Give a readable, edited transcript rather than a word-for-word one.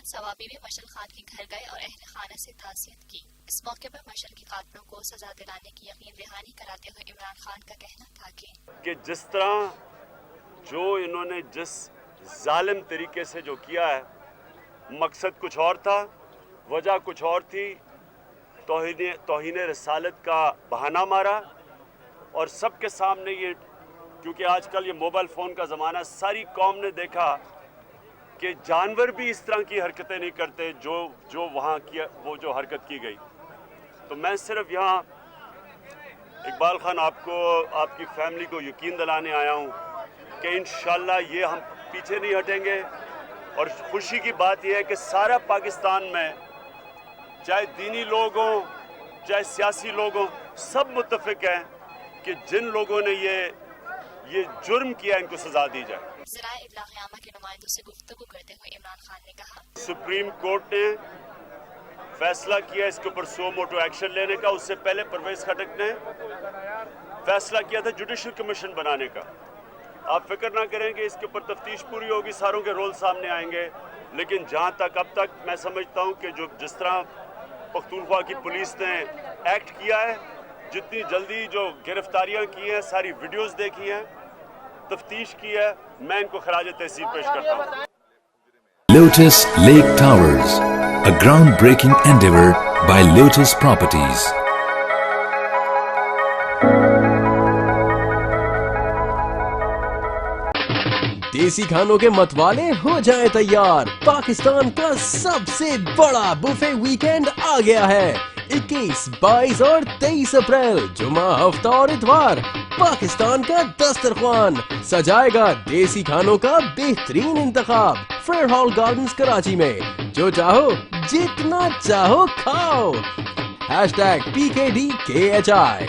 صوابی بھی مشال خان کے گھر گئے اور اہل خانہ سے تعزیت کی۔ اس موقع پر مشال کے قاتلوں کو سزا دلانے کی یقین دہانی کراتے ہوئے عمران خان کا کہنا تھا کہ جس طرح جو انہوں نے جس ظالم طریقے سے جو کیا ہے، مقصد کچھ اور تھا، وجہ کچھ اور تھی، توہین رسالت کا بہانہ مارا، اور سب کے سامنے یہ، کیونکہ آج کل یہ موبائل فون کا زمانہ، ساری قوم نے دیکھا کہ جانور بھی اس طرح کی حرکتیں نہیں کرتے جو وہاں کیا، وہ جو حرکت کی گئی۔ تو میں صرف یہاں اقبال خان آپ کو، آپ کی فیملی کو یقین دلانے آیا ہوں کہ انشاءاللہ یہ ہم پیچھے نہیں ہٹیں گے، اور خوشی کی بات یہ ہے کہ سارا پاکستان میں، چاہے دینی لوگ ہوں چاہے سیاسی لوگ ہوں، سب متفق ہیں کہ جن لوگوں نے یہ جرم کیا ان کو سزا دی جائے۔ ذرائع ابلاغ عامہ کے نمائندوں سے گفتگو کرتے ہوئے عمران خان نے کہا، سپریم کورٹ نے فیصلہ کیا اس کے اوپر سو موٹو ایکشن لینے کا۔ اس سے پہلے پرویز خٹک نے فیصلہ کیا تھا جوڈیشل کمیشن بنانے کا۔ آپ فکر نہ کریں کہ اس کے اوپر تفتیش پوری ہوگی، ساروں کے رول سامنے آئیں گے، لیکن جہاں تک اب تک میں سمجھتا ہوں کہ جس طرح پختونخوا کی پولیس نے ایکٹ کیا ہے، جتنی جلدی جو گرفتاریاں کی ہیں، ساری ویڈیوز دیکھی ہیں، تفتیش کی ہے، میں ان کو خراج تحسین پیش کرتا ہوں۔ Lotus Lake Towers, a groundbreaking endeavor by Lotus Properties. دیسی کھانوں کے متوالے ہو جائیں تیار، پاکستان کا سب سے بڑا بوفے ویکینڈ آ گیا ہے۔ 21، 22 اور 23 اپریل، جمعہ، ہفتہ اور اتوار، پاکستان کا دسترخوان سجائے گا دیسی کھانوں کا بہترین انتخاب۔ فیئر ہال گارڈنز کراچی میں، جو چاہو جتنا چاہو کھاؤ۔ #PKDKHI